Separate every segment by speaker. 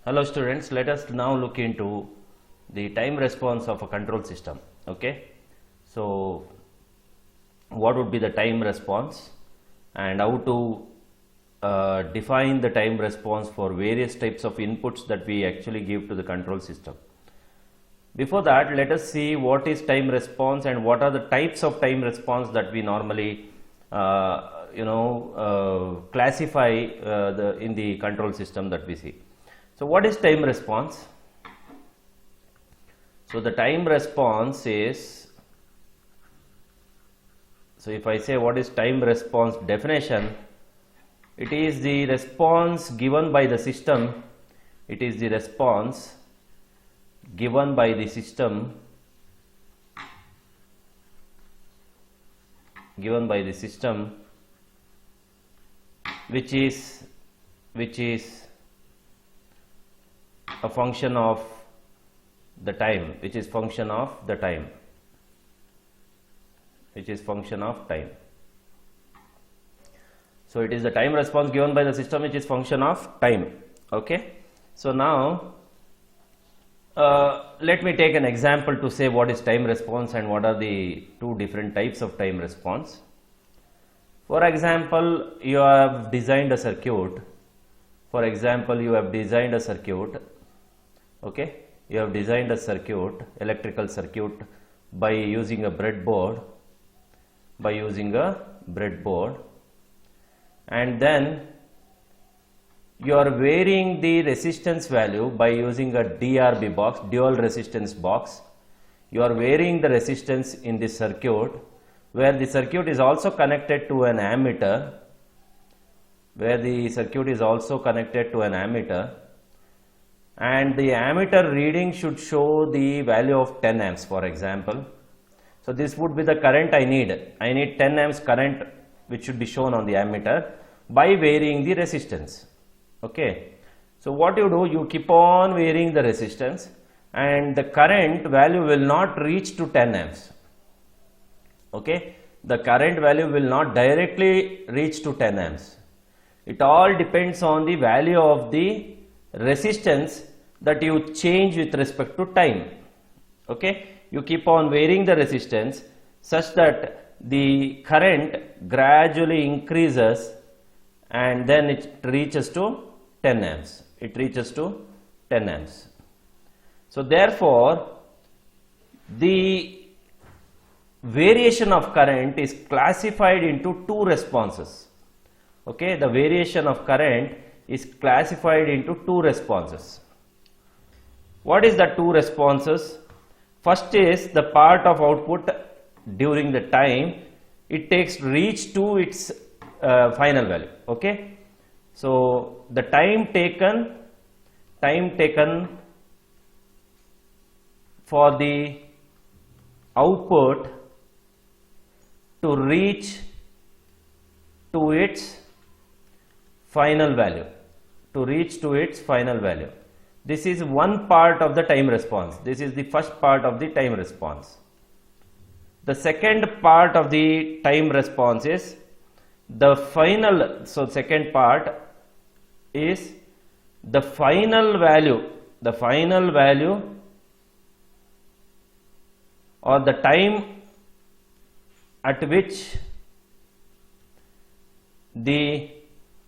Speaker 1: Hello students, let us now look into the time response of a control system. Okay, so what would be the time response and how to define the time response for various types of inputs that we actually give to the control system. Before that, let us see what is time response and what are the types of time response that we normally classify in the control system that we see. So what is time response? So the time response is, so if I say what is time response definition, it is the response given by the system, it is the response given by the system which is a function of the time, which is function of time. So it is the time response given by the system which is function of time. Okay, so now let me take an example to say what is time response and what are the two different types of time response. For example, you have designed a circuit. Okay, you have designed a circuit, electrical circuit, by using a breadboard, and then you are varying the resistance value by using a DRB box, dual resistance box. You are varying the resistance in the circuit, where the circuit is also connected to an ammeter, and the ammeter reading should show the value of 10 amps, for example. So this would be the current I need 10 amps current which should be shown on the ammeter by varying the resistance. Okay, so what you do, you keep on varying the resistance and the current value will not reach to 10 amps. Okay, the current value will not directly reach to 10 amps. It all depends on the value of the resistance that you change with respect to time. Okay, you keep on varying the resistance such that the current gradually increases and then it reaches to 10 amps. So therefore, the variation of current is classified into two responses. Okay, the variation of current is classified into two responses. What is the two responses? First is the part of output during the time it takes reach to its final value. Okay, so the time taken for the output to reach to its final value, this is one part of the time response. This is the first part of the time response. The second part of the time response is the final. So second part is the final value or the time at which the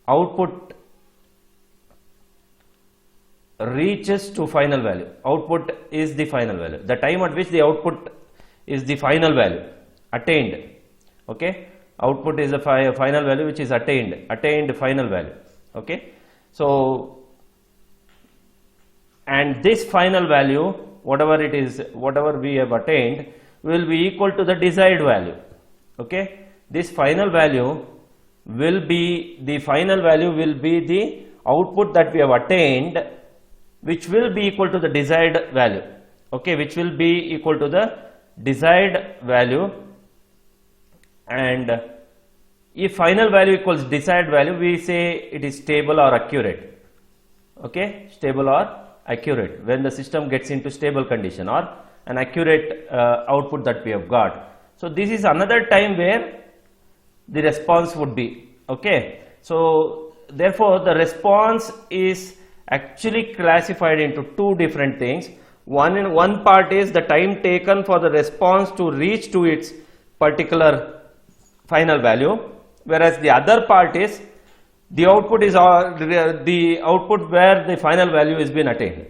Speaker 1: output reaches to final value. Output is the final value. The time at which the output is the final value attained. Okay, output is the final value which is attained final value. Okay, so and this final value, whatever it is, whatever we have attained, will be equal to the desired value. Okay, this final value will be the output that we have attained, which will be equal to the desired value. Okay, and if final value equals desired value, we say it is stable or accurate. Okay, stable or accurate, when the system gets into stable condition, or an accurate output that we have got. So this is another time where the response would be. Okay, so therefore the response is actually classified into two different things. One part is the time taken for the response to reach to its particular final value, whereas the other part is the output is the output where the final value is been attained,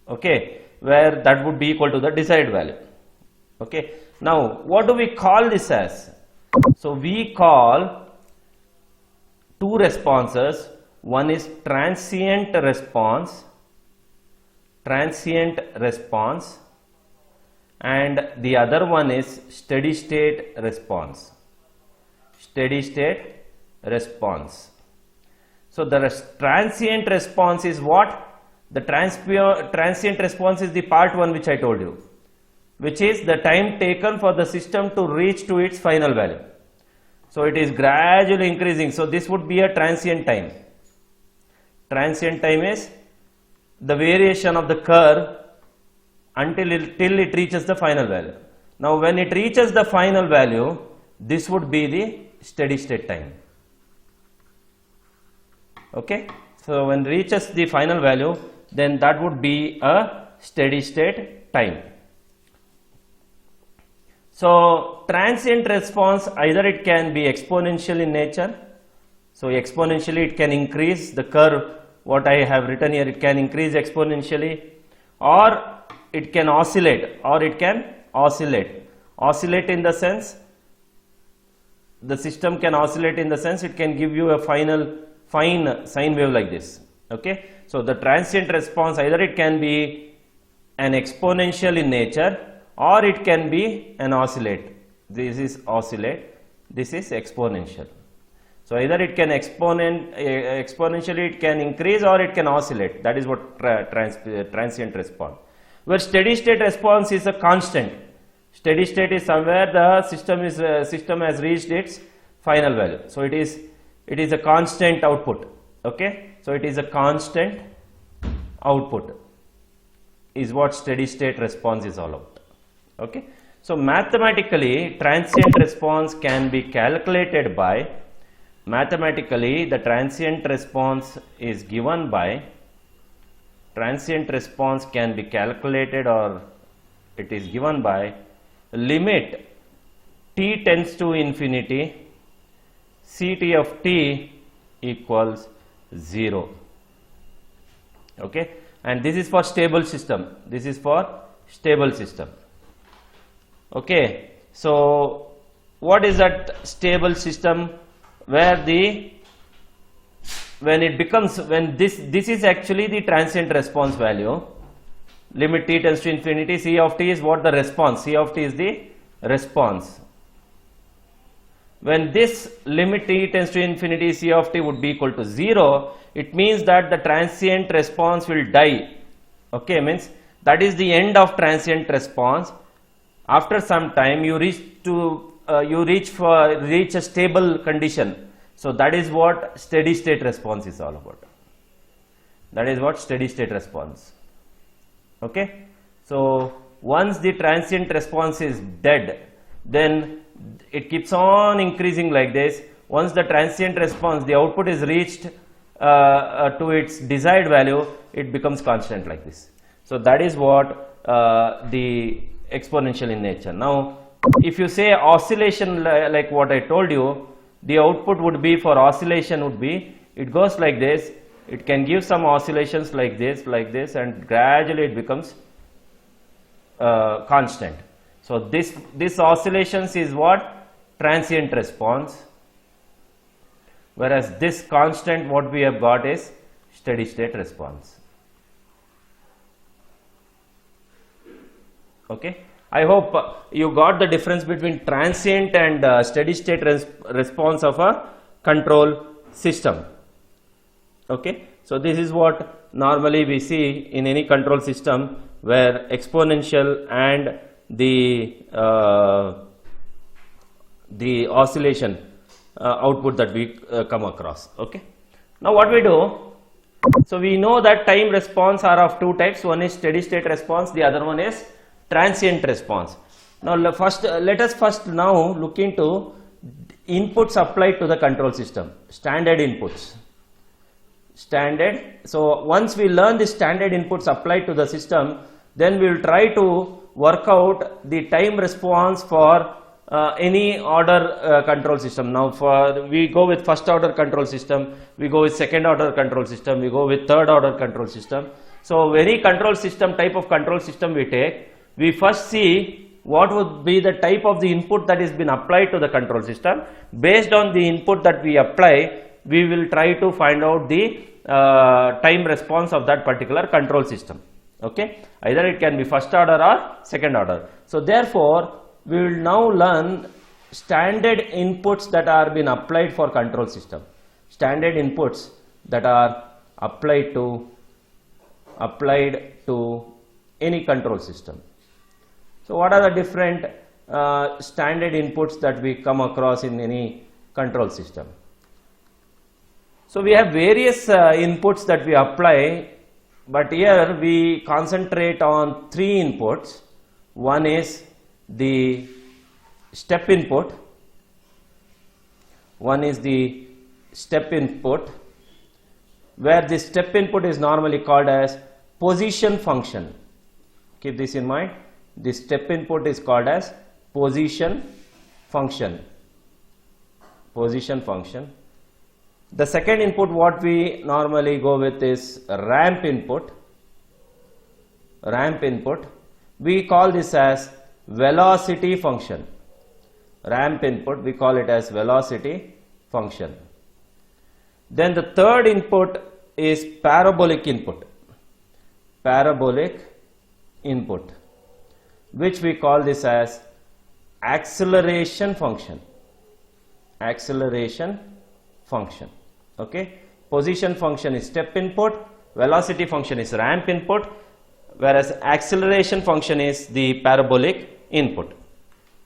Speaker 1: okay, where that would be equal to the desired value. Okay, now what do we call this as? So we call two responses. One is transient response, and the other one is steady state response. So the transient response is what? The transient response is the part 1 which I told you, which is the time taken for the system to reach to its final value. So it is gradually increasing. So this would be a transient time. Transient time is the variation of the curve till it reaches the final value. Now when it reaches the final value, this would be the steady state time. Okay, so when it reaches the final value, then that would be a steady state time. So transient response, either it can be exponential in nature. So exponentially it can increase the curve, what I have written here, it can increase exponentially, or it can oscillate, oscillate in the sense, the system can oscillate in the sense it can give you a fine sine wave like this. Okay, so the transient response, either it can be an exponential in nature or it can be an oscillate. This is oscillate, this is exponential. So either it can exponentially it can increase or it can oscillate. That is what transient response. Where steady state response is a constant. Steady state is somewhere the system has reached its final value. So it is a constant output. Okay, so it is a constant output is what steady state response is all about. Okay, so mathematically transient response can be calculated by, the transient response is given by, transient response can be calculated or it is given by limit t tends to infinity, Ct of t equals 0. Okay, and this is for stable system. Okay, so what is that stable system? Where when this is actually the transient response value, limit t tends to infinity, C of t is what? The response. C of t is the response. When this limit t tends to infinity, C of t would be equal to 0, it means that the transient response will die. Okay, means that is the end of transient response. After some time you reach a stable condition. So that is what steady state response is all about. Okay, so once the transient response is dead, then it keeps on increasing like this. Once the transient response, the output is reached to its desired value, it becomes constant like this. So that is what the exponential in nature. Now if you say oscillation, like what I told you, the output would be for oscillation would be, it goes like this, it can give some oscillations like this, and gradually it becomes constant. So this oscillations is what? Transient response, whereas this constant what we have got is steady state response. Okay, I hope you got the difference between transient and steady state response of a control system. Okay, so this is what normally we see in any control system, where exponential and the oscillation output that we come across. Okay, now what we do, so we know that time response are of two types. One is steady state response, the other one is transient response. Now let us first now look into inputs applied to the control system, standard inputs. standard. So once we learn the standard inputs applied to the system, then we will try to work out the time response for any order control system. Now we go with first order control system, we go with second order control system, we go with third order control system. So any control system, type of control system we take, we first see what would be the type of the input that is been applied to the control system. Based on the input that we apply, we will try to find out the time response of that particular control system. Okay, either it can be first order or second order. So therefore we will now learn standard inputs that are been applied for control system, standard inputs that are applied to any control system. So what are the different standard inputs that we come across in any control system? So we have various inputs that we apply, but here we concentrate on three inputs. One is the step input, where the step input is normally called as position function. Keep this in mind. The step input is called as position function. The second input what we normally go with is ramp input. We call this as velocity function. Ramp input, we call it as velocity function. Then the third input is parabolic input, which we call this as acceleration function. Okay, position function is step input, velocity function is ramp input, whereas acceleration function is the parabolic input.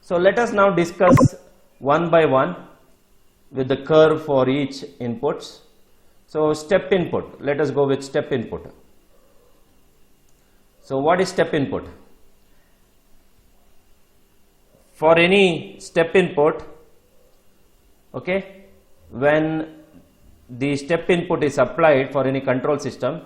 Speaker 1: So let us now discuss one by one with the curve for each inputs. So step input, let us go with step input. So what is step input? For any step input, okay, when the step input is applied for any control system,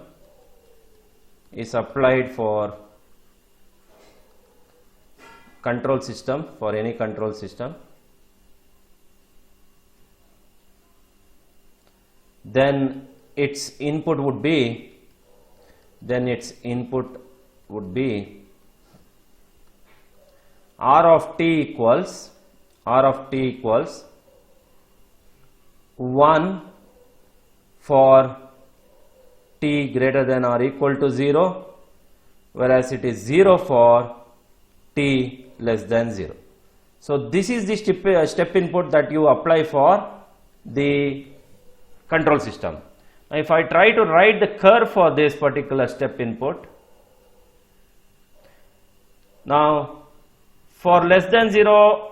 Speaker 1: then its input would be R of t equals 1 for t greater than or equal to 0, whereas it is 0 for t less than 0. So this is the step input that you apply for the control system. Now if I try to write the curve for this particular step input, now for less than 0,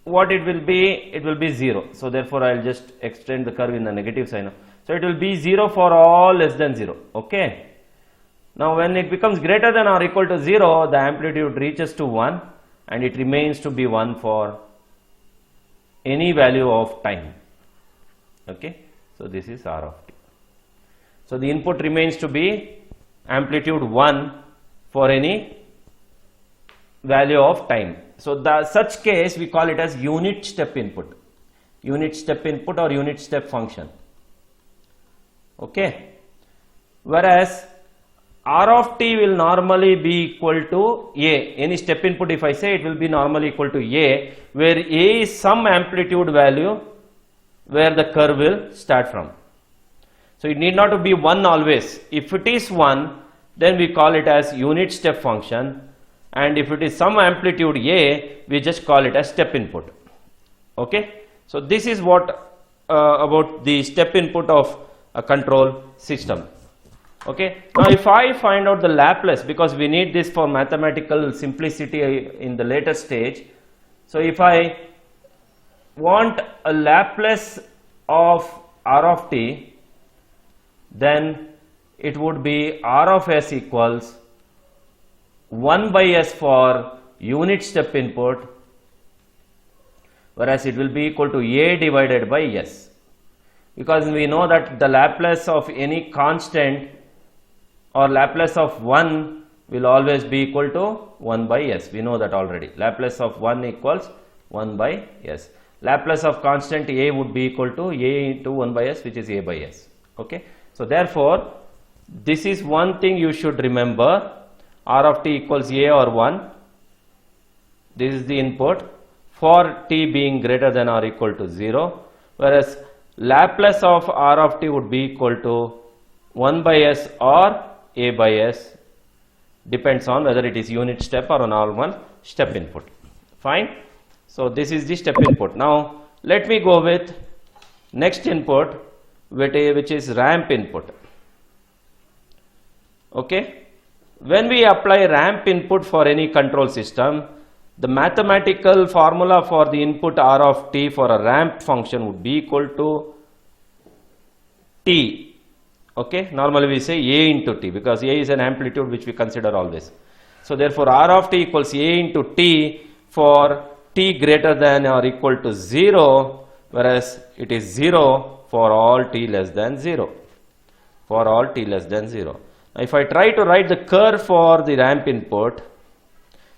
Speaker 1: what it will be? It will be 0. So therefore I will just extend the curve in the negative sign. So it will be 0 for all less than 0. Okay. Now when it becomes greater than or equal to 0, the amplitude reaches to 1 and it remains to be 1 for any value of time. Okay. So this is R of t. So the input remains to be amplitude 1 for any value of time. So such case we call it as unit step input or unit step function. Okay. Whereas R of t will normally be equal to A. Any step input, if I say, it will be normally equal to A, where A is some amplitude value where the curve will start from. So it need not to be 1 always. If it is 1, then we call it as unit step function, and if it is some amplitude A, we just call it as step input. Okay. So this is what about the step input of a control system. Okay. Now if I find out the Laplace, because we need this for mathematical simplicity in the later stage. So if I want a Laplace of R of t, then it would be R of s equals 1 by s for unit step input, whereas it will be equal to A divided by s, because we know that the Laplace of any constant or Laplace of 1 will always be equal to 1 by s. We know that already. Laplace of 1 equals 1 by s. Laplace of constant a would be equal to a into 1 by s, which is a by s. Okay. So therefore, this is one thing you should remember. R of t equals a or 1. This is the input for t being greater than or equal to 0, whereas Laplace of R of t would be equal to 1 by s or a by s, depends on whether it is unit step or a normal step input. Fine. So this is the step input. Now let me go with next input, which is ramp input. Okay. When we apply ramp input for any control system, the mathematical formula for the input R of t for a ramp function would be equal to t. Okay, normally we say a into t, because a is an amplitude which we consider always. So therefore R of t equals a into t for t greater than or equal to 0, whereas it is 0 for all t less than 0. For all t less than 0. Now if I try to write the curve for the ramp input,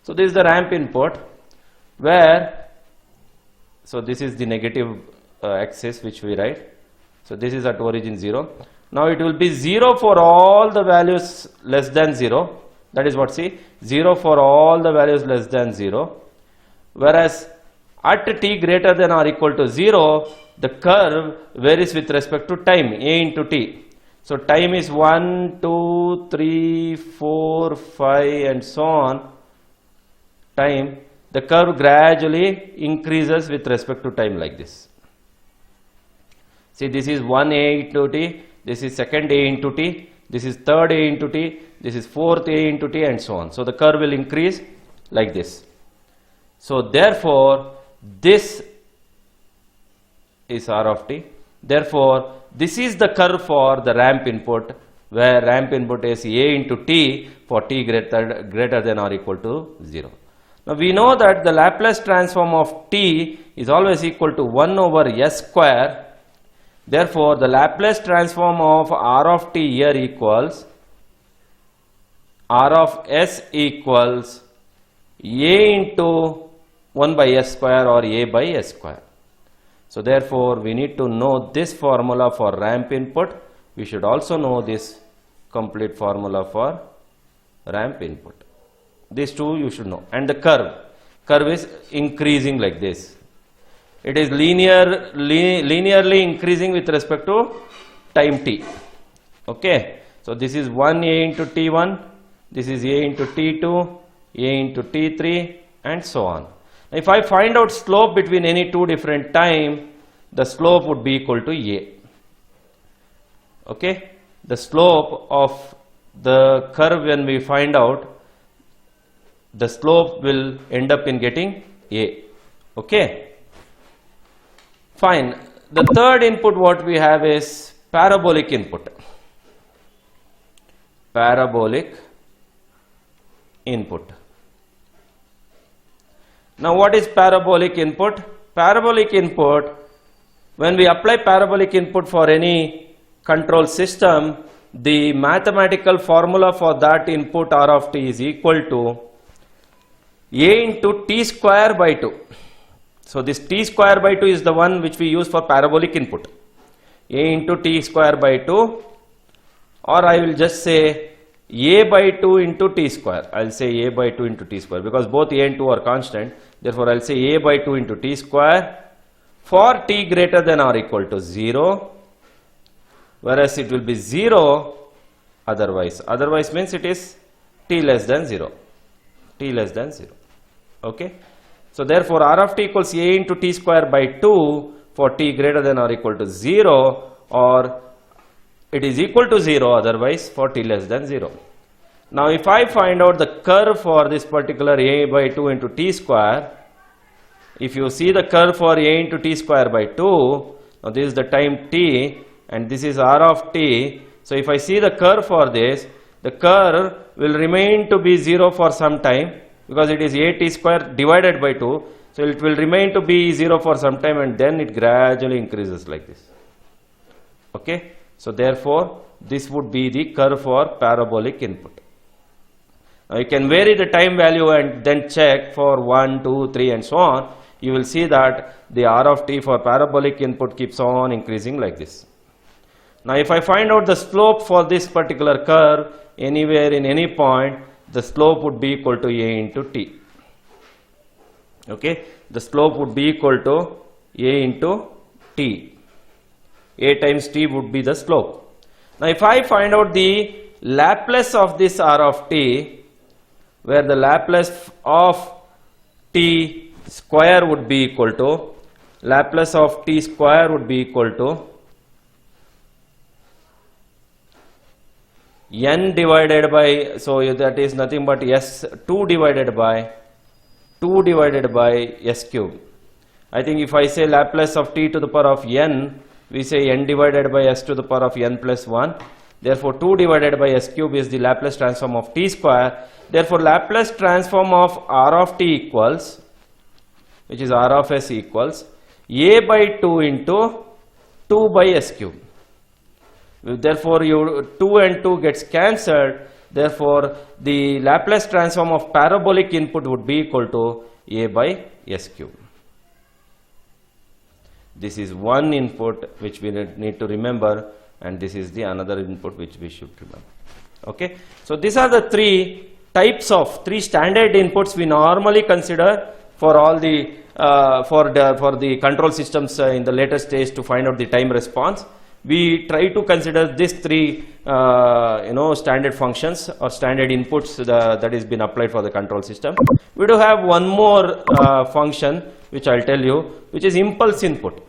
Speaker 1: so this is the ramp input where, so this is the negative axis which we write. So this is at origin 0. Now it will be 0 for all the values less than 0. That is what, see, 0 for all the values less than 0. Whereas at t greater than or equal to 0, the curve varies with respect to time, a into t. So time is 1, 2, 3, 4, 5 and so on. Time, the curve gradually increases with respect to time like this. See, this is 1 a into t, this is second a into t, this is third a into t, this is fourth a into t and so on. So the curve will increase like this. So therefore, this is R of t. Therefore, this is the curve for the ramp input, where ramp input is a into t for t greater than or equal to 0. Now we know that the Laplace transform of t is always equal to 1 over s square. Therefore, the Laplace transform of R of t here equals R of s equals a into 1 by s square or a by s square. So therefore, we need to know this formula for ramp input. We should also know this complete formula for ramp input. These two you should know. And the curve is increasing like this. It is linearly increasing with respect to time t. Okay. So this is 1a into t1, this is a into t2, a into t3 and so on. If I find out slope between any two different time, the slope would be equal to a. Okay. The slope of the curve, when we find out, the slope will end up in getting a. Okay. Fine. The third input what we have is parabolic input. Parabolic input. Now what is parabolic input? Parabolic input, when we apply parabolic input for any control system, the mathematical formula for that input R of t is equal to a into t square by 2. So this t square by 2 is the one which we use for parabolic input. A into t square by 2, or I will just say a by 2 into t square. I will say a by 2 into t square, because both a and 2 are constant. Therefore, I will say a by 2 into t square for t greater than or equal to 0, whereas it will be 0 otherwise. Otherwise means it is t less than 0. T less than 0. Okay. So therefore, R of t equals a into t square by 2 for t greater than or equal to 0, or it is equal to 0 otherwise for t less than 0. Now if I find out the curve for this particular a by 2 into t square, if you see the curve for a into t square by 2, now this is the time t and this is R of t. So if I see the curve for this, the curve will remain to be 0 for some time, because it is a t square divided by 2. So it will remain to be 0 for some time, and then it gradually increases like this. Okay, so therefore this would be the curve for parabolic input. Now you can vary the time value and then check for 1, 2, 3 and so on. You will see that the r of t for parabolic input keeps on increasing like this. Now if I find out the slope for this particular curve anywhere in any point, the slope would be equal to a into t. Okay, the slope would be equal to a into t. A times t would be the slope. Now if I find out the Laplace of this r of t, where the Laplace of t square would be equal to, Laplace of t square would be equal to n divided by, so that is nothing but s2 divided by s cube. I think if I say Laplace of t to the power of n, we say n divided by s to the power of n plus 1. Therefore 2 divided by s cube is the Laplace transform of t square. Therefore Laplace transform of r of t equals, which is r of s equals a by 2 into 2 by s cube. Therefore 2 and 2 gets cancelled. Therefore the Laplace transform of parabolic input would be equal to a by s cube. This is one input which we need to remember, and this is the another input which we should remember. Okay, so these are the three standard inputs we normally consider for all the for the control systems in the later stage to find out the time response. We try to consider these three standard functions or standard inputs that is been applied for the control system. We do have one more function which I'll tell you, which is impulse input.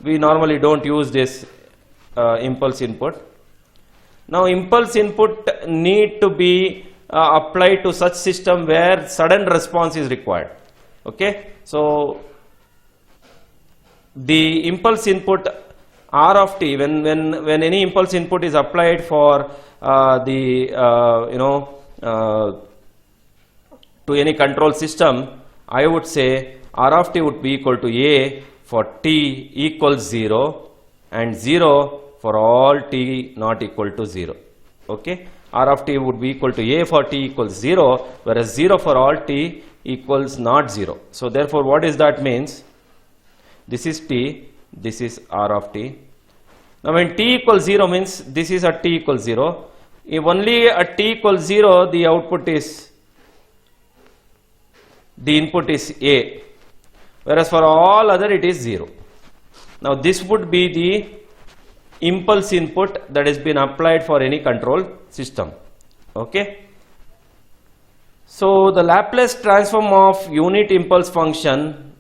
Speaker 1: We normally don't use this impulse input. Now impulse input need to be applied to such system where sudden response is required. Okay, so the impulse input r of t, when any impulse input is applied for to any control system, I would say r of t would be equal to a for t equals 0 and 0 for all t not equal to 0. Okay, r of t would be equal to a for t equals 0, whereas 0 for all t equals not 0. So therefore what is that means? This is t, this is r of t. Now when t equals 0 means this is at t equals 0. If only at t equals 0 the output is, the input is a, whereas for all other it is 0. Now this would be the impulse input that has been applied for any control system. Okay, so the Laplace transform of unit impulse function,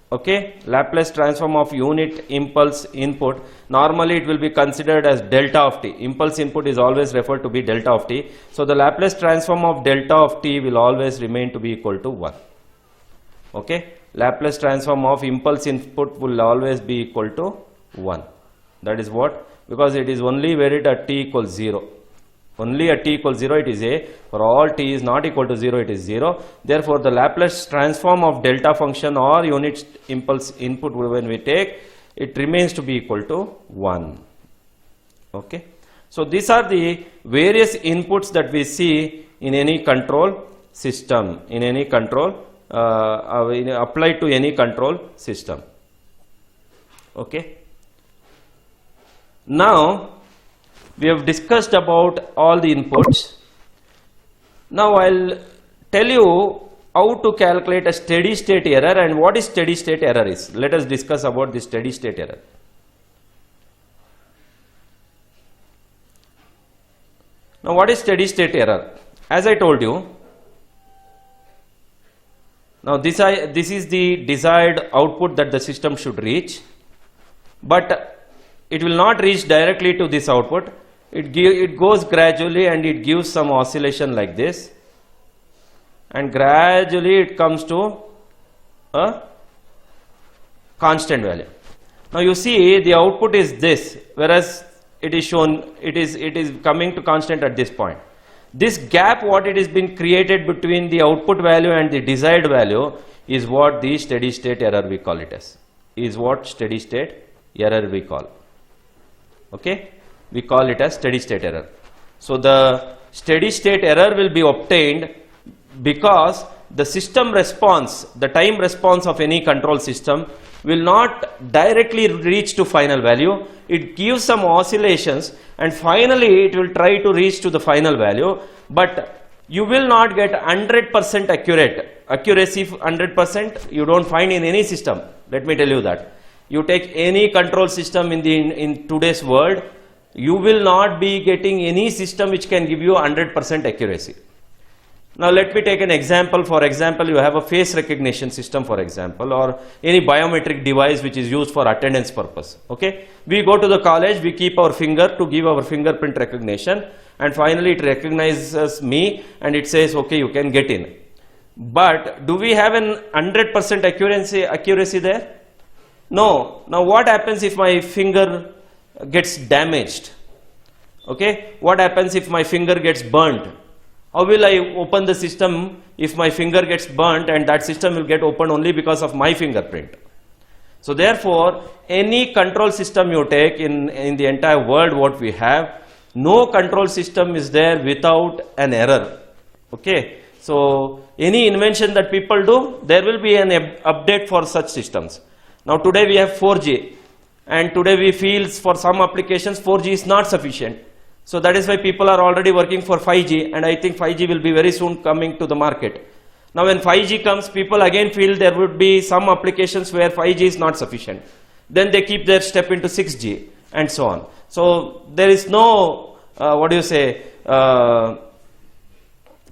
Speaker 1: okay, Laplace transform of unit impulse input, normally it will be considered as delta of t. Impulse input is always referred to be delta of t. So the Laplace transform of delta of t will always remain to be equal to 1. Okay, Laplace transform of impulse input will always be equal to 1. That is what, because it is only varied at t equals 0. Only at t equals 0 it is a, for all t is not equal to 0 it is 0. Therefore the Laplace transform of delta function or unit impulse input when we take, it remains to be equal to 1. Okay, so these are the various inputs that we see in any control system, in any control applied to any control system. Okay, now we have discussed about all the inputs. Now I'll tell you how to calculate a steady state error and what is steady state error is. Let us discuss about the steady state error. Now what is steady state error? As I told you, now this is the desired output that the system should reach, but it will not reach directly to this output. It goes gradually and it gives some oscillation like this, and gradually it comes to a constant value. Now you see the output is this, whereas it is shown, it is coming to constant at this point. This gap what it has been created between the output value and the desired value is what the steady state error we call it as, is what steady state error we call. Okay, we call it as steady state error. So the steady state error will be obtained because the system response, the time response of any control system will not directly reach to final value. It gives some oscillations and finally it will try to reach to the final value, but you will not get 100% accuracy. 100% you don't find in any system. Let me tell you that. You take any control system in today's world, you will not be getting any system which can give you 100% accuracy. Now let me take an example. For example, you have a face recognition system, for example, or any biometric device which is used for attendance purpose. Okay, we go to the college, we keep our finger to give our fingerprint recognition, and finally it recognizes me and it says, okay, you can get in. But do we have an 100% accuracy there? No. Now what happens if my finger gets damaged? Okay, what happens if my finger gets burnt? How will I open the system if my finger gets burnt, and that system will get opened only because of my fingerprint? So therefore, any control system you take in the entire world what we have, no control system is there without an error. Okay, so any invention that people do, there will be an update for such systems. Now today we have 4G, and today we feel for some applications 4G is not sufficient. So that is why people are already working for 5G, and I think 5G will be very soon coming to the market. Now when 5G comes, people again feel there would be some applications where 5G is not sufficient. Then they keep their step into 6G and so on. So there is no,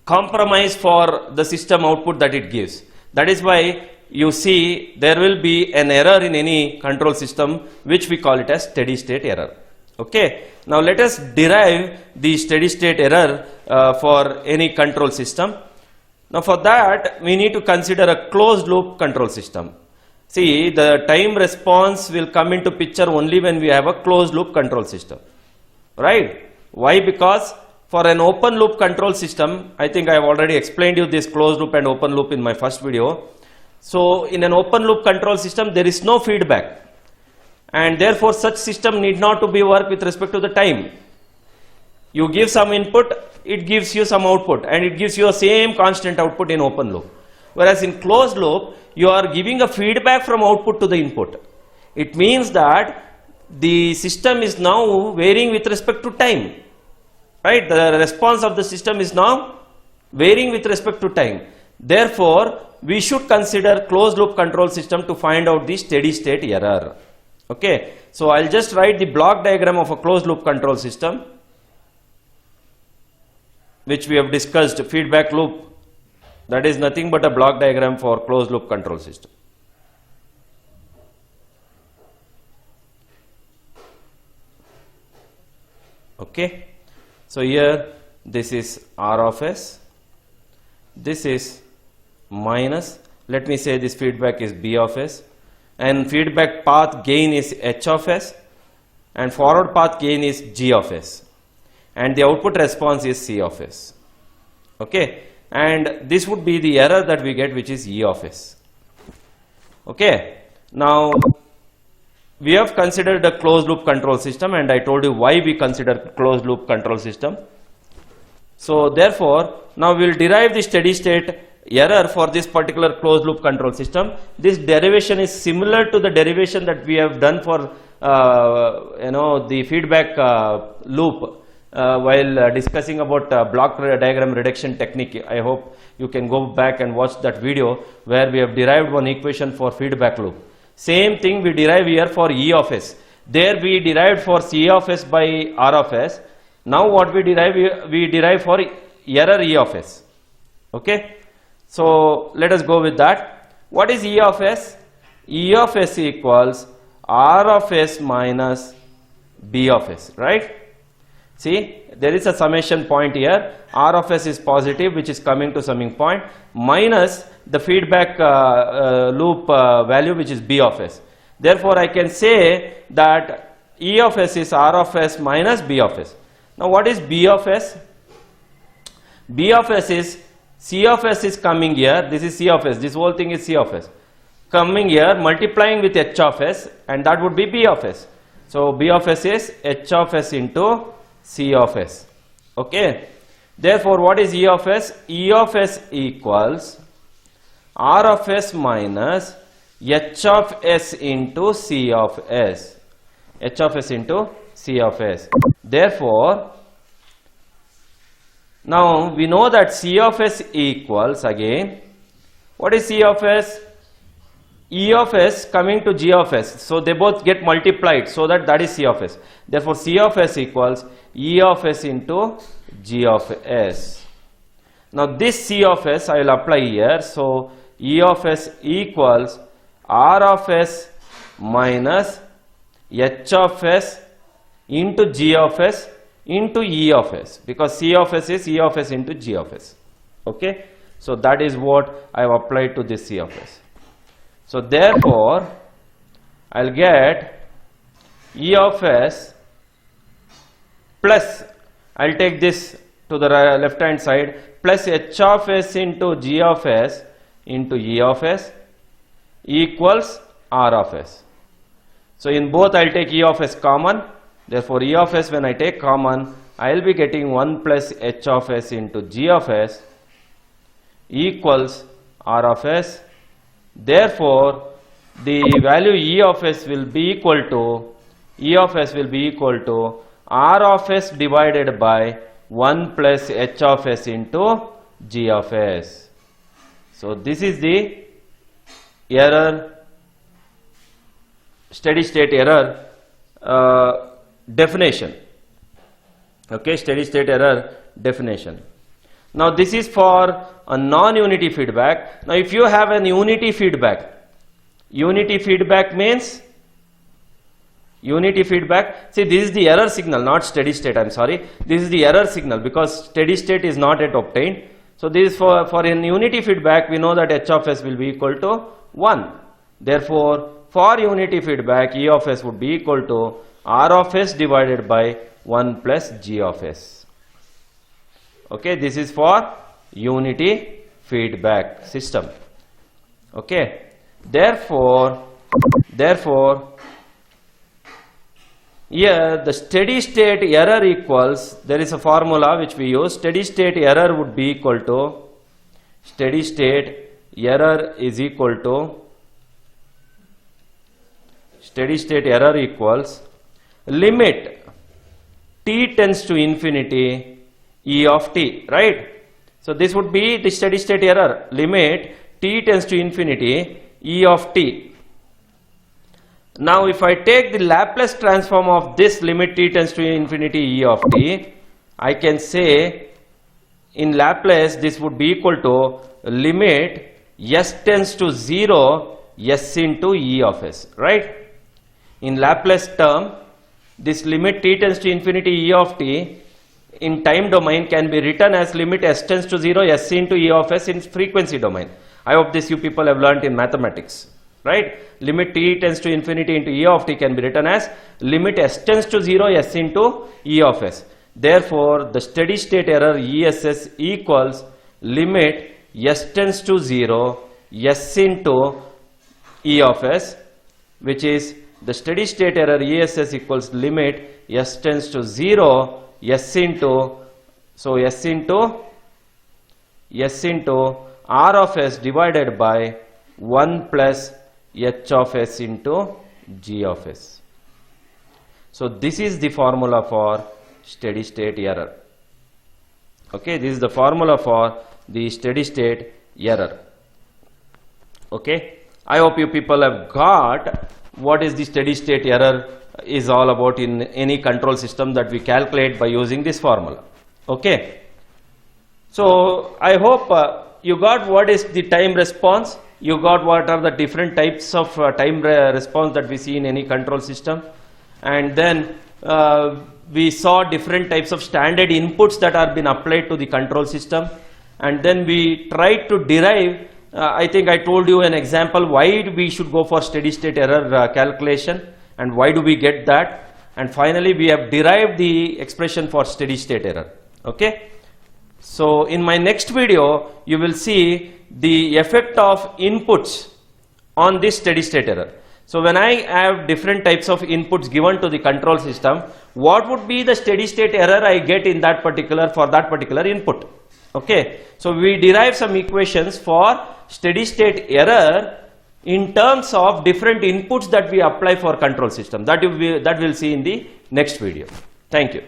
Speaker 1: compromise for the system output that it gives. That is why you see there will be an error in any control system which we call it as steady state error. Okay, now let us derive the steady state error for any control system. Now for that we need to consider a closed loop control system. See, the time response will come into picture only when we have a closed loop control system, right? Why? Because for an open loop control system, I think I have already explained you this closed loop and open loop in my first video. So in an open loop control system there is no feedback, and therefore such system need not to be work with respect to the time. You give some input, it gives you some output, and it gives you a same constant output in open loop. Whereas in closed loop, you are giving a feedback from output to the input. It means that the system is now varying with respect to time, right? The response of the system is now varying with respect to time. Therefore, we should consider closed loop control system to find out the steady state error. Okay, so I'll just write the block diagram of a closed loop control system, which we have discussed. Feedback loop, that is nothing but a block diagram for closed loop control system. Okay, so here this is R of S, this is minus, let me say this feedback is B of S, and feedback path gain is H of S, and forward path gain is G of S, and the output response is C of S. Okay, and this would be the error that we get, which is E of S. Okay, now we have considered a closed loop control system, and I told you why we consider closed loop control system. So therefore, now we will derive the steady state error for this particular closed loop control system. This derivation is similar to the derivation that we have done for the feedback loop while discussing about block diagram reduction technique. I hope you can go back and watch that video where we have derived one equation for feedback loop. Same thing we derive here for E of S. There we derived for C of S by R of S. Now what we derive for error E of S. Okay, so let us go with that. What is E of S? E of S equals R of S minus B of S, right? See, there is a summation point here. R of S is positive, which is coming to summing point, minus the feedback loop value, which is B of S. Therefore, I can say that E of S is R of S minus B of S. Now, what is B of S? B of S is C of S is coming here. This is C of S. This whole thing is C of S. coming here multiplying with h of s, and that would be b of s. So b of s is h of s into c of s. Okay. Therefore, what is e of s? E of s equals r of s minus h of s into c of s. H of s into c of s. Therefore, now we know that c of s equals, again, what is c of s? E of s coming to g of s. So they both get multiplied, so that is c of s. Therefore, c of s equals e of s into g of s. Now this c of s I will apply here. So e of s equals r of s minus h of s into g of s into e of s, because c of s is e of s into g of s. Okay. So that is what I have applied to this c of s. So therefore, I will get e of s plus, I will take this to the left hand side, plus h of s into g of s into e of s equals r of s. So in both I will take e of s common. Therefore, e of s when I take common, I will be getting 1 plus h of s into g of s equals r of s. Therefore, the value e of s will be equal to r of s divided by 1 plus h of s into g of s. So this is the error, steady state error definition. Okay, steady state error definition. Now this is for a non-unity feedback. Now if you have an unity feedback means see, this is the error signal, not steady state, I am sorry. This is the error signal because steady state is not yet obtained. So this is for an unity feedback, we know that h of s will be equal to 1. Therefore, for unity feedback, e of s would be equal to r of s divided by 1 plus g of s. Okay, this is for unity feedback system. Okay, therefore here the steady state error equals, there is a formula which we use, steady state error would be equal to, steady state error is equal to, steady state error equals limit t tends to infinity e of t, right? So this would be the steady state error, limit t tends to infinity e of t. Now if I take the Laplace transform of this limit t tends to infinity e of t, I can say in Laplace this would be equal to limit s tends to 0 s into e of s, right? In Laplace term, this limit t tends to infinity e of t in time domain can be written as limit s tends to 0 s into e of s in frequency domain. I hope this you people have learnt in mathematics, right? Limit t tends to infinity into e of t can be written as limit s tends to 0 s into e of s. Therefore, the steady state error ESS equals limit s tends to 0 s into e of s, which is the steady state error ESS equals limit s tends to 0 s into, so s into r of s divided by 1 plus h of s into g of s. So this is the formula for steady state error. Okay, this is the formula for the steady state error. Okay, I hope you people have got what is the steady state error is all about in any control system that we calculate by using this formula. Okay, so I hope you got what is the time response, you got what are the different types of time response that we see in any control system, and then we saw different types of standard inputs that are been applied to the control system, and then we tried to derive I think I told you an example why we should go for steady state error calculation and why do we get that, and finally we have derived the expression for steady state error. Okay, so in my next video you will see the effect of inputs on this steady state error. So when I have different types of inputs given to the control system, what would be the steady state error I get in that particular, for that particular input? Okay, so we derive some equations for steady state error in terms of different inputs that we apply for control system. That we'll see in the next video. Thank you.